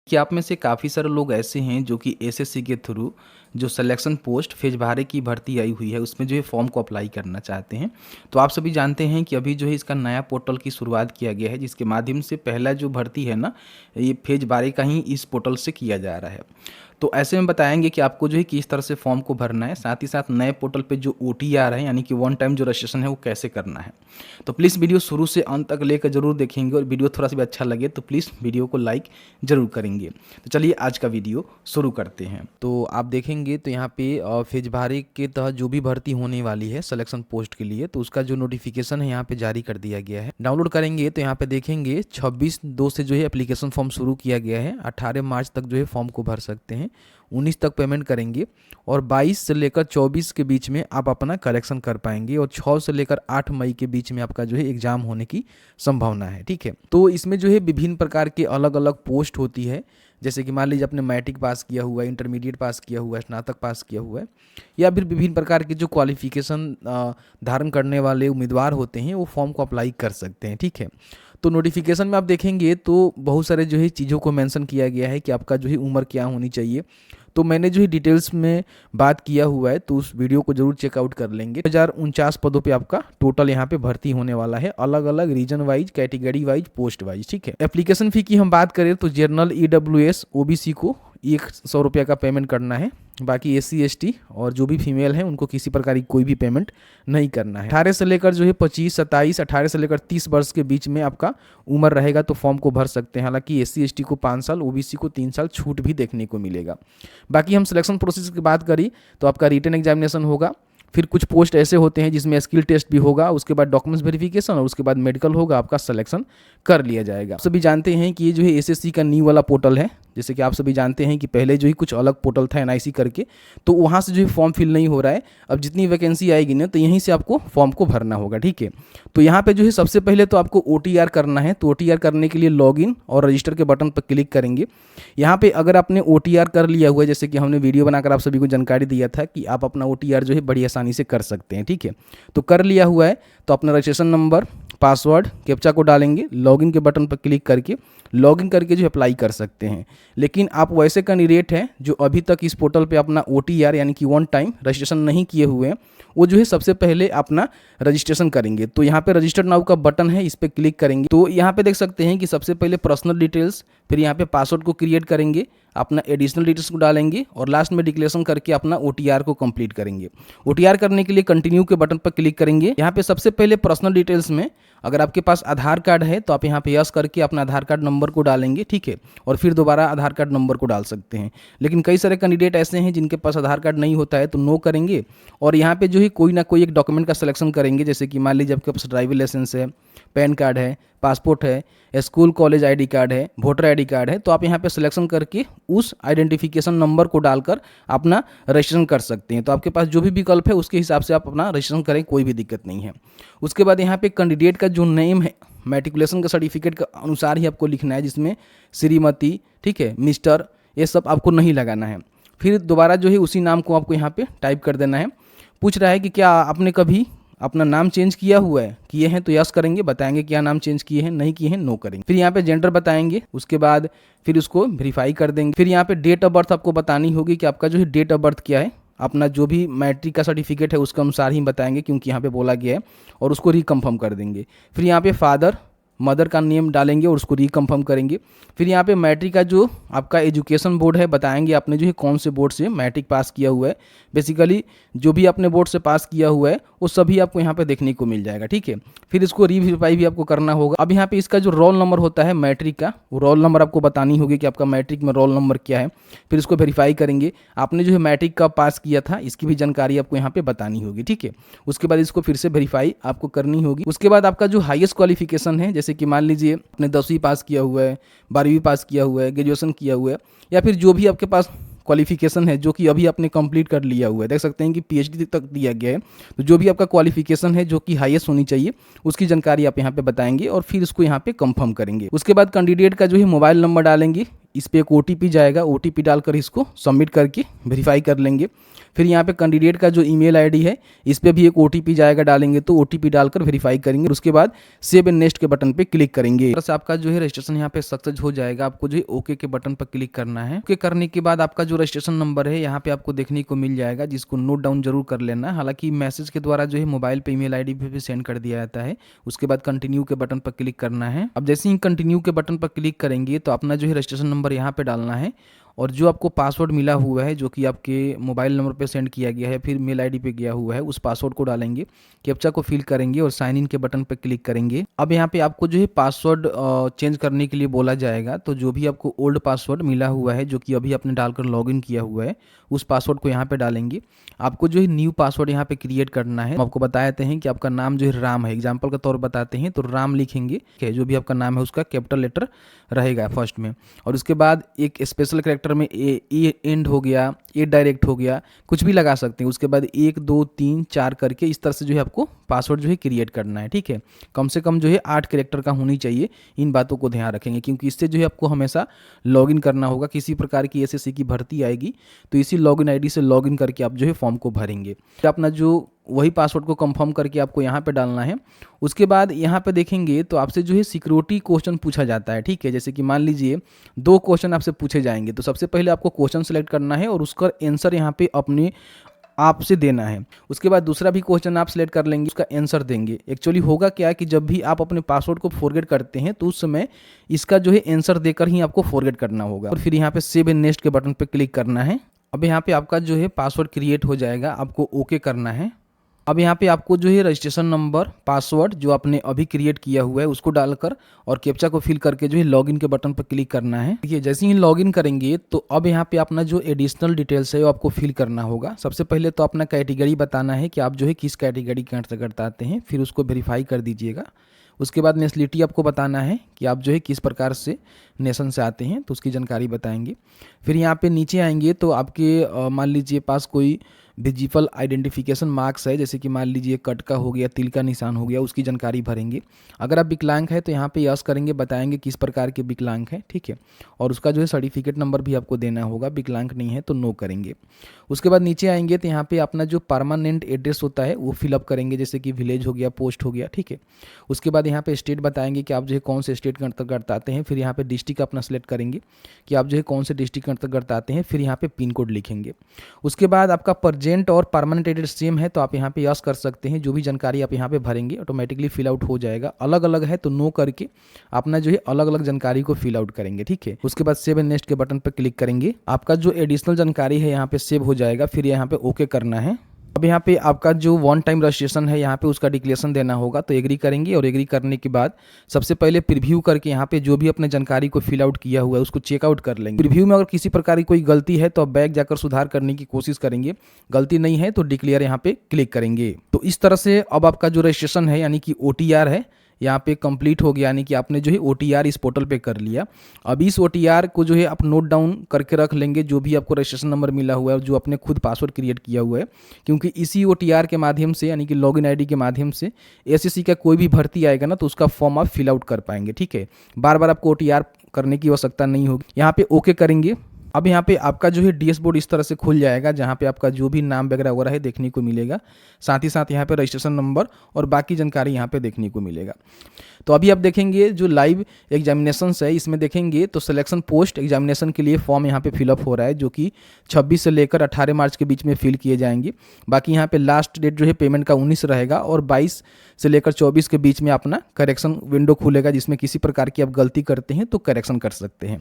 कि आप में से काफ़ी सारे लोग ऐसे हैं जो कि एसएससी के थ्रू जो सिलेक्शन पोस्ट फेज बारह की भर्ती आई हुई है उसमें जो है फॉर्म को अप्लाई करना चाहते हैं। तो आप सभी जानते हैं कि अभी जो है इसका नया पोर्टल की शुरुआत किया गया है, जिसके माध्यम से पहला जो भर्ती है ना, ये फेज बारह का ही इस पोर्टल से किया जा रहा है। तो ऐसे में बताएंगे कि आपको जो है किस तरह से फॉर्म को भरना है, साथ ही साथ नए पोर्टल पे जो OTR है यानी कि वन टाइम जो रजिस्ट्रेशन है वो कैसे करना है। तो प्लीज़ वीडियो शुरू से अंत तक लेकर जरूर देखेंगे, और वीडियो थोड़ा सा भी अच्छा लगे तो प्लीज़ वीडियो को लाइक जरूर करेंगे। तो चलिए आज का वीडियो शुरू करते हैं। तो आप देखेंगे तो यहाँ पे फेज बारह के तहत जो भी भर्ती होने वाली है सिलेक्शन पोस्ट के लिए, तो उसका जो नोटिफिकेशन है यहाँ पे जारी कर दिया गया है। डाउनलोड करेंगे तो यहाँ पे देखेंगे 26/2 से जो है एप्लीकेशन फॉर्म शुरू किया गया है। 18 मार्च तक जो है फॉर्म को भर सकते हैं। 19 तक पेमेंट करेंगे और 22 से लेकर 24 के बीच में आप अपना कलेक्शन कर पाएंगे, और 6 से लेकर 8 मई के बीच में आपका जो है एग्जाम होने की संभावना है। ठीक है, तो इसमें जो है विभिन्न प्रकार के अलग अलग पोस्ट होती है, जैसे कि मान लीजिए आपने मैट्रिक पास किया हुआ है, इंटरमीडिएट पास किया हुआ है, स्नातक पास किया हुआ है, या फिर विभिन्न प्रकार के जो क्वालिफिकेशन धारण करने वाले उम्मीदवार होते हैं वो फॉर्म को अप्लाई कर सकते हैं। ठीक है, तो नोटिफिकेशन में आप देखेंगे तो बहुत सारे जो है चीज़ों को मेंशन किया गया है कि आपका जो है उम्र क्या होनी चाहिए। तो मैंने जो है डिटेल्स में बात किया हुआ है, तो उस वीडियो को जरूर चेकआउट कर लेंगे। 1049 पदों पे आपका टोटल यहाँ पे भर्ती होने वाला है, अलग अलग region wise, category wise, post wise. ठीक है, एप्लीकेशन फ़ी की हम बात करें तो जनरल, EWS, OBC को 100 रुपये का पेमेंट करना है। बाकी SC ST और जो भी फीमेल हैं उनको किसी प्रकार की कोई भी पेमेंट नहीं करना है। 18 से लेकर जो है 25, 27, 18 से लेकर 30 वर्ष के बीच में आपका उम्र रहेगा तो फॉर्म को भर सकते हैं। हालांकि SC ST को 5 साल, OBC को 3 साल छूट भी देखने को मिलेगा। बाकी हम सिलेक्शन प्रोसेस की बात करें तो आपका रिटन एग्जामिनेशन होगा, फिर कुछ पोस्ट ऐसे होते हैं जिसमें स्किल टेस्ट भी होगा, उसके बाद डॉक्यूमेंट्स वेरिफिकेशन और उसके बाद मेडिकल होगा, आपका सिलेक्शन कर लिया जाएगा। आप सभी जानते हैं कि ये जो है एसएससी का न्यू वाला पोर्टल है। जैसे कि आप सभी जानते हैं कि पहले जो ही कुछ अलग पोर्टल था NIC करके, तो वहाँ से जो है फॉर्म फिल नहीं हो रहा है। अब जितनी वैकेंसी आएगी ना तो यहीं से आपको फॉर्म को भरना होगा। ठीक है, तो यहाँ पे जो है सबसे पहले तो आपको OTR करना है। तो OTR करने के लिए लॉगिन और रजिस्टर के बटन पर क्लिक करेंगे। यहाँ पे अगर आपने OTR कर लिया हुआ है, जैसे कि हमने वीडियो बनाकर आप सभी को जानकारी दिया था कि आप अपना OTR जो है बड़ी आसानी से कर सकते हैं। ठीक है, तो कर लिया हुआ है तो अपना रजिस्ट्रेशन नंबर, पासवर्ड, कैप्चा को डालेंगे, लॉगिन के बटन पर क्लिक करके लॉगिन करके जो अप्लाई कर सकते हैं। लेकिन आप वैसे कैंडिडेट हैं जो अभी तक इस पोर्टल पे अपना OTR यानी कि वन टाइम रजिस्ट्रेशन नहीं किए हुए हैं, वो जो है सबसे पहले अपना रजिस्ट्रेशन करेंगे। तो यहाँ पे रजिस्टर नाउ का बटन है, इस पर क्लिक करेंगे तो यहाँ पे देख सकते हैं कि सबसे पहले पर्सनल डिटेल्स, फिर यहाँ पे पासवर्ड को क्रिएट करेंगे, अपना एडिशनल डिटेल्स को डालेंगे और लास्ट में डिक्लेरेशन करके अपना OTR को कंप्लीट करेंगे। OTR करने के लिए कंटिन्यू के बटन पर क्लिक करेंगे। यहाँ पे सबसे पहले पर्सनल डिटेल्स में अगर आपके पास आधार कार्ड है तो आप यहाँ पे यस करके अपना आधार कार्ड नंबर को डालेंगे। ठीक है, और फिर दोबारा आधार कार्ड नंबर को डाल सकते हैं। लेकिन कई सारे कैंडिडेट ऐसे हैं जिनके पास आधार कार्ड नहीं होता है, तो नो करेंगे और यहाँ पे जो है कोई ना कोई एक डॉक्यूमेंट का सिलेक्शन करेंगे। जैसे कि मान लीजिए आपके पास ड्राइविंग लाइसेंस है, पैन कार्ड है, पासपोर्ट है, स्कूल कॉलेज ID कार्ड है, वोटर ID कार्ड है, तो आप यहाँ पे सिलेक्शन करके उस आइडेंटिफिकेशन नंबर को डालकर अपना रजिस्ट्रेशन कर सकते हैं। तो आपके पास जो भी विकल्प है उसके हिसाब से आप अपना रजिस्ट्रेशन करें, कोई भी दिक्कत नहीं है। उसके बाद यहाँ पे कैंडिडेट का जो नेम है मैट्रिकुलेशन का सर्टिफिकेट के अनुसार ही आपको लिखना है, जिसमें श्रीमती, ठीक है, मिस्टर, ये सब आपको नहीं लगाना है। फिर दोबारा जो है उसी नाम को आपको यहाँ पे टाइप कर देना है। पूछ रहा है कि क्या आपने कभी अपना नाम चेंज किया हुआ है, किए हैं तो यस करेंगे, बताएंगे क्या नाम चेंज किए हैं, नहीं किए हैं नो करेंगे। फिर यहाँ पे जेंडर बताएंगे, उसके बाद फिर उसको वेरीफाई कर देंगे। फिर यहाँ पे डेट ऑफ बर्थ आपको बतानी होगी कि आपका जो है डेट ऑफ बर्थ क्या है। अपना जो भी मैट्रिक का सर्टिफिकेट है उसके अनुसार ही बताएंगे, क्योंकि यहाँ पे बोला गया है, और उसको रिकन्फर्म कर देंगे। फिर यहाँ पे फादर मदर का नेम डालेंगे और उसको रिकन्फर्म करेंगे। फिर यहाँ पे मैट्रिक का जो आपका एजुकेशन बोर्ड है बताएंगे आपने जो है कौन से बोर्ड से मैट्रिक पास किया हुआ है। बेसिकली जो भी आपने बोर्ड से पास किया हुआ है वो सभी आपको यहाँ पे देखने को मिल जाएगा। ठीक है, फिर इसको रीवेरीफाई भी आपको करना होगा। अब यहाँ पे इसका जो रोल नंबर होता है मैट्रिक का, वो रोल नंबर आपको बतानी होगी कि आपका मैट्रिक में रोल नंबर क्या है। फिर इसको वेरीफाई करेंगे। आपने जो है मैट्रिक का पास किया था इसकी भी जानकारी आपको यहाँ पे बतानी होगी। ठीक है, उसके बाद इसको फिर से वेरीफाई आपको करनी होगी। उसके बाद आपका जो हाईएस्ट क्वालिफिकेशन है, जैसे कि मान लीजिए आपने 10वीं पास किया हुआ है, 12वीं पास किया हुआ है, ग्रेजुएशन किया हुआ है, या फिर जो भी आपके पास क्वालिफिकेशन है जो कि अभी आपने कंप्लीट कर लिया हुआ है। देख सकते हैं कि PhD तक दिया गया है। तो जो भी आपका क्वालिफिकेशन है जो कि हाईएस्ट होनी चाहिए उसकी जानकारी आप यहाँ पे बताएंगे और फिर इसको यहाँ पे कंफर्म करेंगे। उसके बाद कैंडिडेट का जो है मोबाइल नंबर डालेंगे, इस पर एक OTP जाएगा, OTP डालकर इसको सबमिट करके वेरीफाई कर लेंगे। फिर यहाँ पे कैंडिडेट का जो ईमेल आईडी है इस पर भी एक ओटीपी जाएगा, डालेंगे तो ओटीपी डालकर वेरीफाई करेंगे। उसके बाद सेव एंड नेक्स्ट के बटन पे क्लिक करेंगे। तरह से आपका जो है रजिस्ट्रेशन यहाँ पे सक्सेस हो जाएगा। आपको जो है ओके के बटन पर क्लिक करना है। ओके करने के बाद आपका जो रजिस्ट्रेशन नंबर है यहाँ पे आपको देखने को मिल जाएगा, जिसको नोट डाउन जरूर कर लेना। हालांकि मैसेज के द्वारा जो है मोबाइल पे ईमेल आईडी पे भी सेंड कर दिया जाता है। उसके बाद कंटिन्यू के बटन पर क्लिक करना है। अब जैसे ही कंटिन्यू के बटन पर क्लिक करेंगे तो अपना जो है रजिस्ट्रेशन नंबर यहाँ पे डालना है और जो आपको पासवर्ड मिला हुआ है जो कि आपके मोबाइल नंबर पे सेंड किया गया है, फिर मेल आईडी पे गया हुआ है, उस पासवर्ड को डालेंगे, कैप्चा को फिल करेंगे और साइन इन के बटन पे क्लिक करेंगे। अब यहाँ पे आपको जो है पासवर्ड चेंज करने के लिए बोला जाएगा। तो जो भी आपको ओल्ड पासवर्ड मिला हुआ है जो कि अभी आपने डालकर लॉगिन किया हुआ है उस पासवर्ड को यहाँ पे डालेंगे। आपको जो है न्यू पासवर्ड यहाँ पे क्रिएट करना है। हम आपको बताते हैं कि आपका नाम जो है राम है, एग्जाम्पल के तौर पर बताते हैं तो राम लिखेंगे। जो भी आपका नाम है उसका कैपिटल लेटर रहेगा फर्स्ट में, और उसके बाद एक स्पेशल कैरेक्टर में ए एंड हो गया, ए डायरेक्ट हो गया, कुछ भी लगा सकते हैं। उसके बाद 1 2 3 4 करके इस तरह से जो है आपको पासवर्ड जो है क्रिएट करना है। ठीक है, कम से कम जो है 8 कैरेक्टर का होनी चाहिए। इन बातों को ध्यान रखेंगे क्योंकि इससे जो है आपको हमेशा लॉगिन करना होगा। किसी प्रकार की एसएससी की भर्ती आएगी तो इसी लॉगिन आईडी से लॉगिन करके आप जो है फॉर्म को भरेंगे। अपना जो वही पासवर्ड को कंफर्म करके आपको यहाँ पे डालना है। उसके बाद यहाँ पे देखेंगे तो आपसे जो है सिक्योरिटी क्वेश्चन पूछा जाता है। ठीक है, जैसे कि मान लीजिए 2 क्वेश्चन आपसे पूछे जाएंगे तो सबसे पहले आपको क्वेश्चन सेलेक्ट करना है और उसका आंसर यहाँ पे अपने आप से देना है। उसके बाद दूसरा भी क्वेश्चन आप सेलेक्ट कर लेंगे, उसका आंसर देंगे। एक्चुअली होगा क्या कि जब भी आप अपने पासवर्ड को फॉरगेट करते हैं तो उस समय इसका जो है आंसर देकर ही आपको फॉरगेट करना होगा। और फिर यहाँ पे सेव एंड नेक्स्ट के बटन पे क्लिक करना है। अब यहाँ पे आपका जो है पासवर्ड क्रिएट हो जाएगा, आपको ओके करना है। अब यहाँ पे आपको जो है रजिस्ट्रेशन नंबर, पासवर्ड जो आपने अभी क्रिएट किया हुआ है उसको डालकर और कैप्चा को फिल करके जो है लॉगिन के बटन पर क्लिक करना है। देखिए जैसे ही लॉगिन करेंगे तो अब यहाँ पे अपना जो एडिशनल डिटेल्स है वो आपको फिल करना होगा। सबसे पहले तो अपना कैटेगरी बताना है कि आप जो है किस कैटेगरी के अंतर्गत आते हैं, फिर उसको वेरीफाई कर दीजिएगा। उसके बाद नेशनलिटी आपको बताना है कि आप जो है किस प्रकार से नेशन से आते हैं, तो उसकी जानकारी बताएंगे। फिर यहाँ पे नीचे आएंगे तो आपके मान लीजिए पास कोई विजिबल आइडेंटिफिकेशन मार्क्स है, जैसे कि मान लीजिए कट का हो गया, तिल का निशान हो गया, उसकी जानकारी भरेंगे। अगर आप विकलांग है तो यहाँ पे यस करेंगे, बताएंगे किस प्रकार के विकलांग है। ठीक है, और उसका जो है सर्टिफिकेट नंबर भी आपको देना होगा। विकलांग नहीं है तो नो करेंगे। उसके बाद नीचे आएंगे तो यहाँ पे अपना जो परमानेंट एड्रेस होता है वो फिलअप करेंगे, जैसे कि विलेज हो गया, पोस्ट हो गया। ठीक है, उसके बाद यहाँ पे स्टेट बताएंगे कि आप जो है कौन से स्टेट के अंतर्गत आते हैं। फिर यहाँ पे डिस्ट्रिक्ट अपना सेलेक्ट करेंगे कि आप जो है कौन से डिस्ट्रिक्ट के अंतर्गत आते हैं। फिर यहाँ पे पिन कोड लिखेंगे। उसके बाद आपका प्रेजेंट और परमानेंट एड्रेस सेम है तो आप यहाँ पे यस कर सकते हैं। जो भी जानकारी आप यहाँ पे भरेंगे ऑटोमेटिकली फिल आउट हो जाएगा। अलग अलग है तो नो करके अपना जो है अलग अलग जानकारी को फिल आउट करेंगे। ठीक है, उसके बाद सेव एंड नेक्स्ट के बटन पर क्लिक करेंगे। आपका जो एडिशनल जानकारी है यहाँ पे सेव हो जाएगा। फिर यहाँ पे ओके करना है। अब यहाँ पे आपका जो वन टाइम रजिस्ट्रेशन है यहाँ पे उसका डिक्लेरेशन देना होगा, तो एग्री करेंगे। और एग्री करने के बाद सबसे पहले प्रीव्यू करके यहाँ पे जो भी अपने जानकारी को फिल आउट किया हुआ है उसको चेकआउट कर लेंगे। प्रीव्यू में अगर किसी प्रकार की कोई गलती है तो आप बैक जाकर सुधार करने की कोशिश करेंगे। गलती नहीं है तो डिक्लेयर यहाँ पे क्लिक करेंगे। तो इस तरह से अब आपका जो रजिस्ट्रेशन है यानी कि OTR है यहाँ पे कंप्लीट हो गया, यानी कि आपने जो है OTR इस पोर्टल पे कर लिया। अब इस OTR को जो है आप नोट डाउन करके रख लेंगे, जो भी आपको रजिस्ट्रेशन नंबर मिला हुआ है, जो आपने खुद पासवर्ड क्रिएट किया हुआ है, क्योंकि इसी OTR के माध्यम से यानी कि लॉगिन आईडी के माध्यम से एसएससी का कोई भी भर्ती आएगा ना तो उसका फॉर्म आप फिल आउट कर पाएंगे। ठीक है, बार बार आपको OTR करने की आवश्यकता नहीं होगी। यहाँ पे ओके करेंगे। अब यहाँ पे आपका जो है डैशबोर्ड इस तरह से खुल जाएगा, जहाँ पे आपका जो भी नाम वगैरह वगैरह है देखने को मिलेगा। साथ ही साथ यहाँ पे रजिस्ट्रेशन नंबर और बाकी जानकारी यहाँ पे देखने को मिलेगा। तो अभी आप देखेंगे जो लाइव एग्जामिनेशन है इसमें देखेंगे तो सिलेक्शन पोस्ट एग्जामिनेशन के लिए फॉर्म यहाँ पे फिलअप हो रहा है, जो कि 26 से लेकर 18 मार्च के बीच में फिल किए जाएंगे। बाकी यहाँ पे लास्ट डेट जो है पेमेंट का 19 रहेगा और 22 से लेकर 24 के बीच में अपना करेक्शन विंडो खुलेगा, जिसमें किसी प्रकार की आप गलती करते हैं तो करेक्शन कर सकते हैं।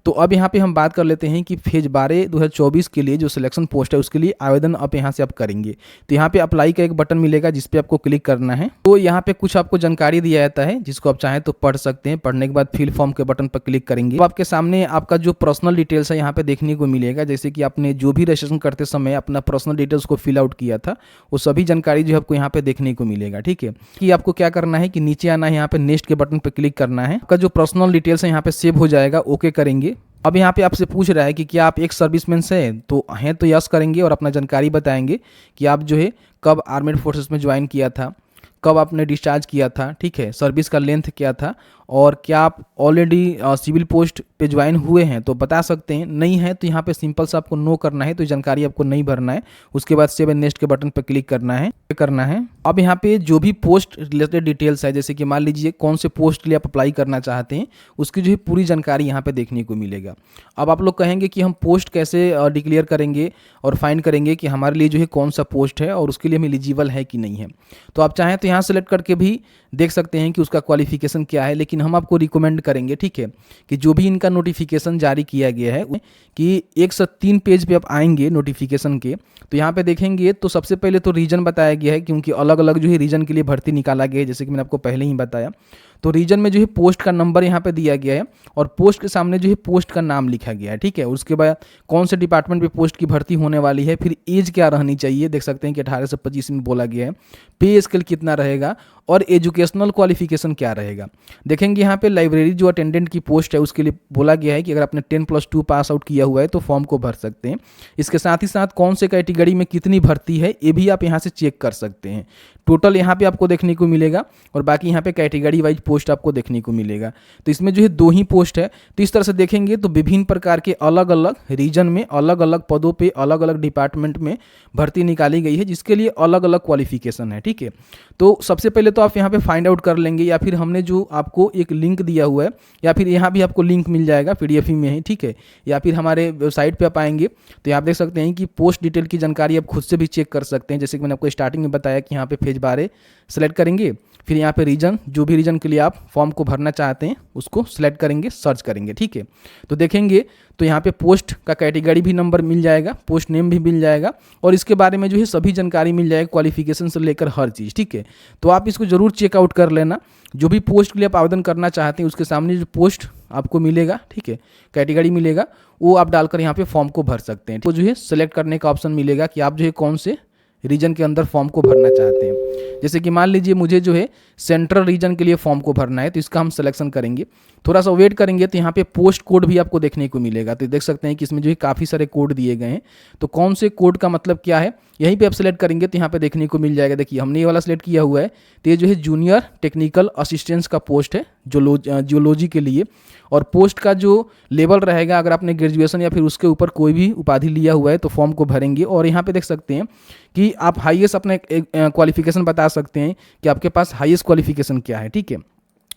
तो अब यहाँ पे हम बात कर लेते हैं कि फेज 12 2024 के लिए जो सिलेक्शन पोस्ट है उसके लिए आवेदन आप यहाँ से आप करेंगे। तो यहाँ पे अप्लाई का एक बटन मिलेगा जिस पे आपको क्लिक करना है। तो यहाँ पे कुछ आपको जानकारी दिया जाता है जिसको आप चाहें तो पढ़ सकते हैं। पढ़ने के बाद फिल फॉर्म के बटन पर क्लिक करेंगे तो आपके सामने आपका जो पर्सनल डिटेल्स है यहाँ पे देखने को मिलेगा, जैसे कि आपने जो भी रजिस्ट्रेशन करते समय अपना पर्सनल डिटेल्स को फिल आउट किया था वो सभी जानकारी जो है आपको यहाँ पे देखने को मिलेगा। ठीक है, कि आपको क्या करना है कि नीचे आना है, यहाँ पे नेक्स्ट के बटन पर क्लिक करना है। आपका जो पर्सनल डिटेल्स है यहाँ पे सेव हो जाएगा, ओके करेंगे। अब यहाँ पे आपसे पूछ रहा है कि क्या आप एक सर्विसमैन से हैं तो यस करेंगे और अपना जानकारी बताएंगे कि आप जो है कब आर्मेड फोर्सेस में ज्वाइन किया था, कब आपने डिस्चार्ज किया था। ठीक है, सर्विस का लेंथ क्या था और क्या आप ऑलरेडी सिविल पोस्ट पे ज्वाइन हुए हैं तो बता सकते हैं, नहीं है तो यहाँ पे सिंपल सा आपको नो करना है, तो जानकारी आपको नहीं भरना है। उसके बाद सेव एंड नेक्स्ट के बटन पर क्लिक करना है। अब यहाँ पे जो भी पोस्ट रिलेटेड डिटेल्स है, जैसे कि मान लीजिए कौन से पोस्ट के लिए आप अप्लाई करना चाहते हैं, उसकी जो है पूरी जानकारी यहाँ पे देखने को मिलेगा। अब आप लोग कहेंगे कि हम पोस्ट कैसे डिक्लेयर करेंगे और फाइंड करेंगे कि हमारे लिए जो है कौन सा पोस्ट है और उसके लिए हम एलिजिबल है कि नहीं है। तो आप चाहें तो यहाँ सेलेक्ट करके भी देख सकते हैं कि उसका क्वालिफिकेशन क्या है, लेकिन हम आपको रिकमेंड करेंगे, ठीक है, कि जो भी इनका नोटिफिकेशन जारी किया गया है कि 103 पेज पे आप आएंगे नोटिफिकेशन के, तो यहाँ पे देखेंगे तो सबसे पहले तो रीजन बताया गया है, क्योंकि अलग अलग जो है रीजन के लिए भर्ती निकाला गया है, जैसे कि मैंने आपको पहले ही बताया। तो रीजन में जो है पोस्ट का नंबर यहाँ पे दिया गया है और पोस्ट के सामने जो है पोस्ट का नाम लिखा गया है, ठीक है। उसके बाद कौन से डिपार्टमेंट पे पोस्ट की भर्ती होने वाली है, फिर एज क्या रहनी चाहिए, देख सकते हैं कि 18 से 25 में बोला गया है, पे स्केल कितना रहेगा और एजुकेशनल क्वालिफिकेशन क्या रहेगा। देखेंगे यहाँ पे लाइब्रेरी जो अटेंडेंट की पोस्ट है उसके लिए बोला गया है कि अगर आपने 10+2 पास आउट किया हुआ है तो फॉर्म को भर सकते हैं। इसके साथ ही साथ कौन से कैटेगरी में कितनी भर्ती है ये भी आप यहाँ से चेक कर सकते हैं। टोटल यहाँ पे आपको देखने को मिलेगा और बाकी यहाँ पे कैटेगरी वाइज पोस्ट आपको देखने को मिलेगा। तो इसमें जो है 2 ही पोस्ट है। तो इस तरह से देखेंगे तो विभिन्न प्रकार के अलग अलग रीजन में अलग अलग पदों पे अलग अलग डिपार्टमेंट में भर्ती निकाली गई है, जिसके लिए अलग अलग क्वालिफिकेशन है, ठीक है। तो सबसे पहले तो आप यहाँ पे फाइंड आउट कर लेंगे, या फिर हमने जो आपको एक लिंक दिया हुआ है, या फिर यहाँ भी आपको लिंक मिल जाएगा PDF में ही, ठीक है, या फिर हमारे वेबसाइट पे आप आएंगे तो यहाँ आप देख सकते हैं कि पोस्ट डिटेल की जानकारी आप खुद से भी चेक कर सकते हैं। जैसे कि मैंने आपको स्टार्टिंग में बताया कि यहाँ पे फेज 12 सेलेक्ट करेंगे, फिर यहाँ पे रीजन, जो भी रीजन के लिए आप फॉर्म को भरना चाहते हैं उसको सेलेक्ट करेंगे, सर्च करेंगे, ठीक है। तो देखेंगे तो यहाँ पे पोस्ट का कैटेगरी भी नंबर मिल जाएगा, पोस्ट नेम भी मिल जाएगा और इसके बारे में जो है सभी जानकारी मिल जाएगी, क्वालिफिकेशन से लेकर हर चीज़, ठीक है। तो आप इसको जरूर चेकआउट कर लेना। जो भी पोस्ट के लिए आप आवेदन करना चाहते हैं उसके सामने जो पोस्ट आपको मिलेगा, ठीक है, कैटेगरी मिलेगा, वो आप डालकर यहाँ पे फॉर्म को भर सकते हैं। तो जो है सेलेक्ट करने का ऑप्शन मिलेगा कि आप जो है कौन से रीजन के अंदर फॉर्म को भरना चाहते हैं। जैसे कि मान लीजिए मुझे जो है सेंट्रल रीजन के लिए फॉर्म को भरना है, तो इसका हम सिलेक्शन करेंगे। थोड़ा सा वेट करेंगे तो यहाँ पे पोस्ट कोड भी आपको देखने को मिलेगा। तो देख सकते हैं कि इसमें जो है काफ़ी सारे कोड दिए गए हैं। तो कौन से कोड का मतलब क्या है यहीं पे आप सेलेक्ट करेंगे तो यहाँ पे देखने को मिल जाएगा। देखिए हमने ये वाला सेलेक्ट किया हुआ है, तो ये जो है जूनियर टेक्निकल असिस्टेंस का पोस्ट है जियोलॉजी के लिए। और पोस्ट का जो लेवल रहेगा, अगर आपने ग्रेजुएशन या फिर उसके ऊपर कोई भी उपाधि लिया हुआ है तो फॉर्म को भरेंगे। और यहाँ पे देख सकते हैं कि आप हाईएस्ट अपने क्वालिफिकेशन बता सकते हैं कि आपके पास हाईएस्ट क्वालिफिकेशन क्या है, ठीक है।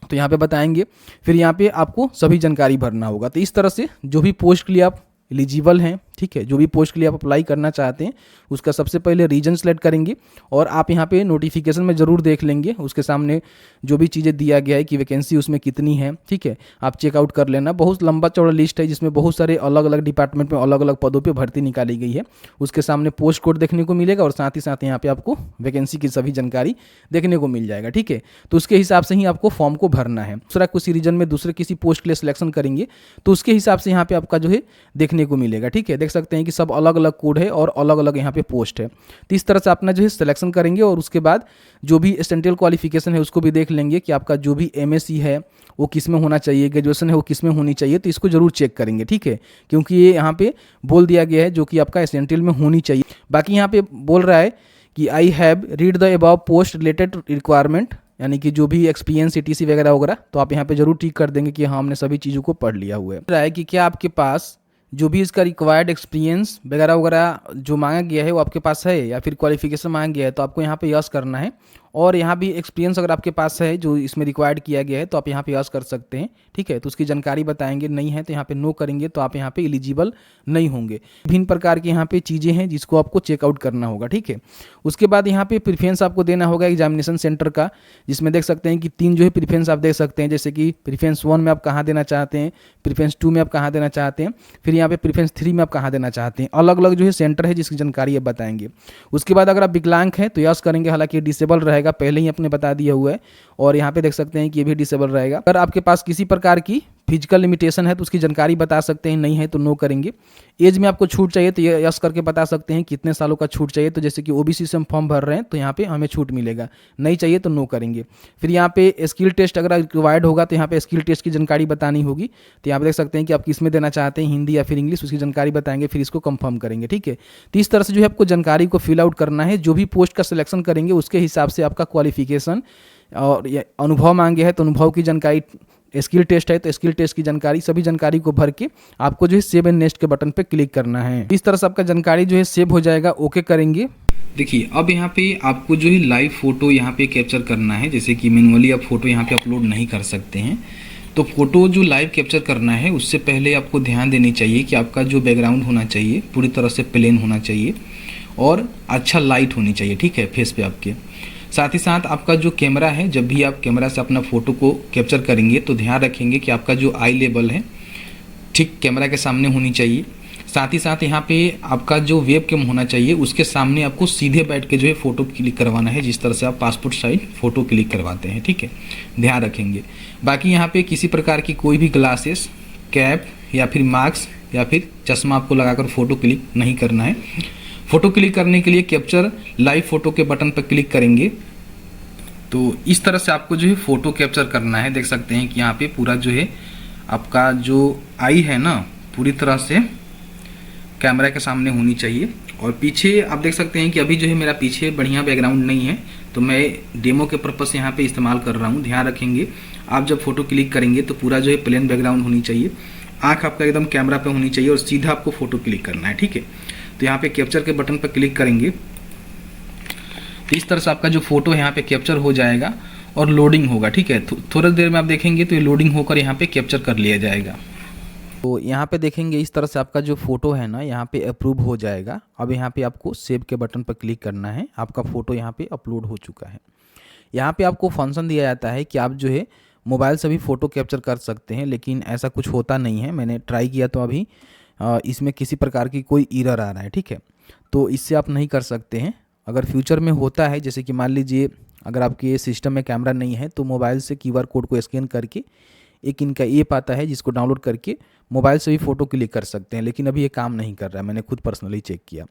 तो यहाँ पे बताएंगे, फिर यहाँ पे आपको सभी जानकारी भरना होगा। तो इस तरह से जो भी पोस्ट के लिए आप एलिजिबल हैं, ठीक है, जो भी पोस्ट के लिए आप अप्लाई करना चाहते हैं उसका सबसे पहले रीजन सेलेक्ट करेंगे और आप यहाँ पे नोटिफिकेशन में ज़रूर देख लेंगे, उसके सामने जो भी चीज़ें दिया गया है कि वैकेंसी उसमें कितनी है, ठीक है, आप चेकआउट कर लेना। बहुत लंबा चौड़ा लिस्ट है जिसमें बहुत सारे अलग अलग डिपार्टमेंट में अलग अलग पदों पर भर्ती निकाली गई है। उसके सामने पोस्ट कोड देखने को मिलेगा और साथ ही साथ यहाँ पर आपको वैकेंसी की सभी जानकारी देखने को मिल जाएगा, ठीक है। तो उसके हिसाब से ही आपको फॉर्म को भरना है। दूसरा किसी रीजन में दूसरे किसी पोस्ट के लिए सिलेक्शन करेंगे तो उसके हिसाब से यहाँ पे आपका जो है देखने को मिलेगा, ठीक है। देख सकते हैं कि सब अलग अलग कोड है और अलग अलग यहाँ पे पोस्ट है। तो इस तरह से अपना जो है सिलेक्शन करेंगे और उसके बाद जो भी एसेंशियल क्वालिफिकेशन है उसको भी देख लेंगे कि आपका जो भी MSc है वो किस में होना चाहिए, ग्रेजुएशन है वो किस में होनी चाहिए। तो इसको जरूर चेक करेंगे, ठीक है, क्योंकि ये यहाँ पे बोल दिया गया है जो कि आपका एसेंशियल में होनी चाहिए। बाकी यहाँ पे बोल रहा है कि I have read the above post related requirement, यानी कि जो भी एक्सपीरियंस ETC वगैरह वगैरह, तो आप यहाँ पे जरूर टिक कर देंगे कि हाँ हमने सभी चीज़ों को पढ़ लिया हुआ है। कि क्या आपके पास जो भी इसका रिक्वायर्ड एक्सपीरियंस वगैरह वगैरह जो मांगा गया है वो आपके पास है या फिर क्वालिफिकेशन मांगा गया है, तो आपको यहाँ पे यस करना है। और यहाँ भी एक्सपीरियंस अगर आपके पास है जो इसमें रिक्वायर्ड किया गया है तो आप यहाँ पे यस कर सकते हैं, ठीक है। तो उसकी जानकारी बताएंगे, नहीं है तो यहाँ पे नो करेंगे तो आप यहाँ पे एलिजिबल नहीं होंगे। विभिन्न प्रकार के यहाँ पे चीज़ें हैं जिसको आपको चेकआउट करना होगा, ठीक है। उसके बाद यहाँ पे प्रेफरेंस आपको देना होगा एग्जामिनेशन सेंटर का, जिसमें देख सकते हैं कि 3 जो है प्रेफरेंस आप देख सकते हैं। जैसे कि प्रेफरेंस 1 में आप कहाँ देना चाहते हैं, प्रेफरेंस 2 में आप कहाँ देना चाहते हैं, फिर यहाँ पे प्रेफरेंस 3 में आप कहाँ देना चाहते हैं। अलग अलग जो है सेंटर है जिसकी जानकारी आप बताएंगे। उसके बाद अगर आप विकलांग हैं तो यस करेंगे, हालांकि डिसेबल रहेगा, पहले ही अपने बता दिया हुआ है। और यहाँ पे देख सकते हैं कि ये भी डिसेबल रहेगा। अगर आपके पास किसी प्रकार की फिजिकल लिमिटेशन है तो उसकी जानकारी बता सकते हैं, नहीं है तो नो करेंगे। एज में आपको छूट चाहिए तो ये यस करके बता सकते हैं कितने सालों का छूट चाहिए। तो जैसे कि OBC से हम फॉर्म भर रहे हैं तो यहाँ पे हमें छूट मिलेगा, नहीं चाहिए तो नो करेंगे। फिर यहाँ पे स्किल टेस्ट अगर रिक्वायर्ड होगा तो यहाँ पे स्किल टेस्ट की जानकारी बतानी होगी। तो यहाँ पे देख सकते हैं कि आप किस में देना चाहते हैं, हिंदी या फिर इंग्लिश, उसकी जानकारी बताएंगे, फिर इसको कंफर्म करेंगे, ठीक है। तो इस तरह से जो है आपको जानकारी को फिल आउट करना है। जो भी पोस्ट का सिलेक्शन करेंगे उसके हिसाब से आपका क्वालिफिकेशन और अनुभव मांगे है तो अनुभव की जानकारी स्किल टेस्ट है तो स्किल टेस्ट की जानकारी, सभी जानकारी को भर के आपको जो है सेव एंड नेक्स्ट के बटन पे क्लिक करना है। इस तरह से आपका जानकारी जो है सेव हो जाएगा। ओके करेंगे। देखिए अब यहाँ पे आपको जो है लाइव फोटो यहाँ पे कैप्चर करना है। जैसे कि मैनुअली आप फोटो यहाँ पे अपलोड नहीं कर सकते हैं, तो फोटो जो लाइव कैप्चर करना है उससे पहले आपको ध्यान देनी चाहिए कि आपका जो बैकग्राउंड होना चाहिए पूरी तरह से प्लेन होना चाहिए और अच्छा लाइट होनी चाहिए, ठीक है, फेस पे आपके। साथ ही साथ आपका जो कैमरा है, जब भी आप कैमरा से अपना फ़ोटो को कैप्चर करेंगे तो ध्यान रखेंगे कि आपका जो आई लेवल है ठीक कैमरा के सामने होनी चाहिए। साथ ही साथ यहाँ पे आपका जो वेब कैम होना चाहिए उसके सामने आपको सीधे बैठ के जो है फ़ोटो क्लिक करवाना है, जिस तरह से आप पासपोर्ट साइज फ़ोटो क्लिक करवाते हैं, ठीक है, ध्यान रखेंगे। बाकी यहाँ पे किसी प्रकार की कोई भी ग्लासेस, कैप या फिर मास्क या फिर चश्मा आपको लगाकर फ़ोटो क्लिक नहीं करना है। फ़ोटो क्लिक करने के लिए कैप्चर लाइव फ़ोटो के बटन पर क्लिक करेंगे तो इस तरह से आपको जो है फ़ोटो कैप्चर करना है। देख सकते हैं कि यहाँ पे पूरा जो है आपका जो आई है ना पूरी तरह से कैमरा के सामने होनी चाहिए। और पीछे आप देख सकते हैं कि अभी जो है मेरा पीछे बढ़िया बैकग्राउंड नहीं है, तो मैं डेमो के पर्पज़ से यहाँ पे इस्तेमाल कर रहा हूँ। ध्यान रखेंगे आप जब फ़ोटो क्लिक करेंगे तो पूरा जो है प्लेन बैकग्राउंड होनी चाहिए, आँख आपका एकदम कैमरा पे होनी चाहिए और सीधा आपको फ़ोटो क्लिक करना है, ठीक है। तो यहाँ पे कैप्चर के बटन पर क्लिक करेंगे तो इस तरह से आपका जो फ़ोटो है यहाँ पे कैप्चर हो जाएगा और लोडिंग होगा, ठीक है। थोड़ी देर में आप देखेंगे तो ये लोडिंग होकर यहाँ पे कैप्चर कर लिया जाएगा। तो यहाँ पे देखेंगे इस तरह से आपका जो फ़ोटो है ना यहाँ पे अप्रूव हो जाएगा। अब यहाँ पे आपको सेव के बटन पर क्लिक करना है। आपका फ़ोटो यहाँ पे अपलोड हो चुका है। यहाँ पे आपको फंक्शन दिया जाता है कि आप जो है मोबाइल से भी फ़ोटो कैप्चर कर सकते हैं, लेकिन ऐसा कुछ होता नहीं है। मैंने ट्राई किया तो अभी इसमें किसी प्रकार की कोई एरर आ रहा है, ठीक है। तो इससे आप नहीं कर सकते हैं। अगर फ्यूचर में होता है, जैसे कि मान लीजिए अगर आपके सिस्टम में कैमरा नहीं है तो मोबाइल से QR कोड को स्कैन करके एक इनका ऐप आता है जिसको डाउनलोड करके मोबाइल से भी फ़ोटो क्लिक कर सकते हैं, लेकिन अभी ये काम नहीं कर रहा है। मैंने खुद पर्सनली चेक किया।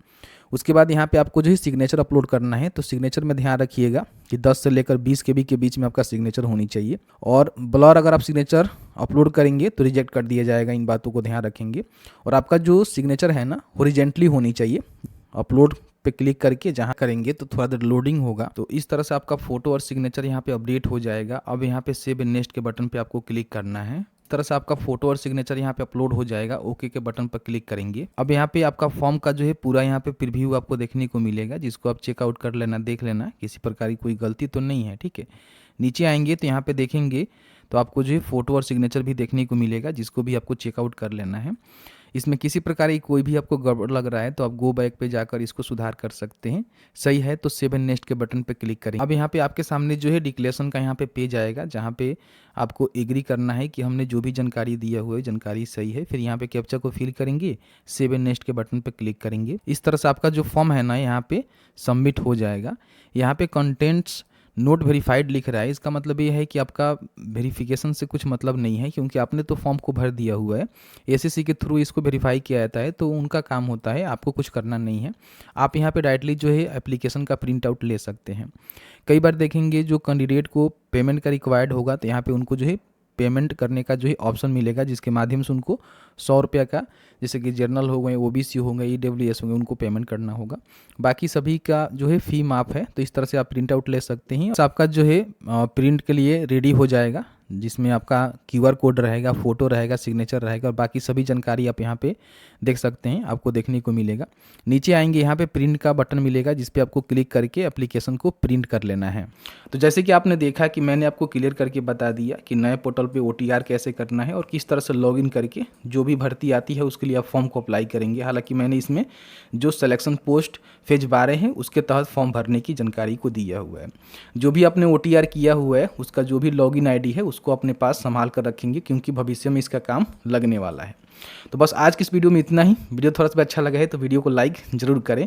उसके बाद यहाँ पे आपको जो है सिग्नेचर अपलोड करना है। तो सिग्नेचर में ध्यान रखिएगा कि 10 से लेकर 20 KB के बीच में आपका सिग्नेचर होनी चाहिए। और ब्लर अगर आप सिग्नेचर अपलोड करेंगे तो रिजेक्ट कर दिया जाएगा, इन बातों को ध्यान रखेंगे। और आपका जो सिग्नेचर है ना हॉरिजॉन्टली होनी चाहिए। अपलोड पे क्लिक करके जहाँ करेंगे तो थोड़ा देर लोडिंग होगा। तो इस तरह से आपका फ़ोटो और सिग्नेचर यहाँ पे अपडेट हो जाएगा। अब यहाँ पे सेव एंड नेक्स्ट के बटन पे आपको क्लिक करना है। इस तरह से आपका फ़ोटो और सिग्नेचर यहाँ पे अपलोड हो जाएगा। ओके के बटन पर क्लिक करेंगे। अब यहाँ पे आपका फॉर्म का जो है पूरा यहाँ पे प्रीव्यू आपको देखने को मिलेगा, जिसको आप चेकआउट कर लेना, देख लेना किसी प्रकार की कोई गलती तो नहीं है, ठीक है। नीचे आएंगे तो यहाँ पे देखेंगे तो आपको जो है फ़ोटो और सिग्नेचर भी देखने को मिलेगा, जिसको भी आपको चेकआउट कर लेना है। इसमें किसी प्रकार की कोई भी आपको गड़बड़ लग रहा है तो आप गो बैक पे जाकर इसको सुधार कर सकते हैं। सही है तो सेव एंड नेक्स्ट के बटन पे क्लिक करें। अब यहाँ पे आपके सामने जो है डिक्लेरेशन का यहाँ पे पेज आएगा, जहाँ पे आपको एग्री करना है कि हमने जो भी जानकारी दिया हुआ है जानकारी सही है। फिर यहाँ पे कैप्चा को फिल करेंगे, सेव एंड नेक्स्ट के बटन पे क्लिक करेंगे। इस तरह से आपका जो फॉर्म है ना यहाँ पे सबमिट हो जाएगा। यहाँ पे कंटेंट्स नोट वेरीफाइड लिख रहा है, इसका मतलब ये है कि आपका वेरिफिकेशन से कुछ मतलब नहीं है, क्योंकि आपने तो फॉर्म को भर दिया हुआ है। एसएससी के थ्रू इसको वेरीफाई किया जाता है, तो उनका काम होता है, आपको कुछ करना नहीं है। आप यहाँ पे डायरेक्टली जो है एप्लीकेशन का प्रिंट आउट ले सकते हैं। कई बार देखेंगे जो कैंडिडेट को पेमेंट का रिक्वायर्ड होगा तो यहाँ पे उनको जो है पेमेंट करने का जो है ऑप्शन मिलेगा, जिसके माध्यम से उनको 100 रुपये का, जैसे कि जनरल हो गए, OBC हो गए, EWS हो गए, उनको पेमेंट करना होगा। बाकी सभी का जो है फ़ी माफ़ है। तो इस तरह से आप प्रिंट आउट ले सकते हैं। आपका जो है प्रिंट के लिए रेडी हो जाएगा, जिसमें आपका QR कोड रहेगा, फ़ोटो रहेगा, सिग्नेचर रहेगा और बाकी सभी जानकारी आप यहाँ पे देख सकते हैं, आपको देखने को मिलेगा। नीचे आएंगे यहाँ पे प्रिंट का बटन मिलेगा, जिस पे आपको क्लिक करके एप्लीकेशन को प्रिंट कर लेना है। तो जैसे कि आपने देखा कि मैंने आपको क्लियर करके बता दिया कि नए पोर्टल पे OTR कैसे करना है और किस तरह से लॉगिन करके जो भी भर्ती आती है उसके लिए आप फॉर्म को अप्लाई करेंगे। हालांकि मैंने इसमें जो सिलेक्शन पोस्ट फेज 12 है उसके तहत फॉर्म भरने की जानकारी को दिया हुआ है। जो भी आपने OTR किया हुआ है उसका जो भी लॉगिन ID है उसको अपने पास संभाल कर रखेंगे, क्योंकि भविष्य में इसका काम लगने वाला है। तो बस आज की इस वीडियो में इतना ही। वीडियो थोड़ा सा अच्छा लगा है तो वीडियो को लाइक ज़रूर करें।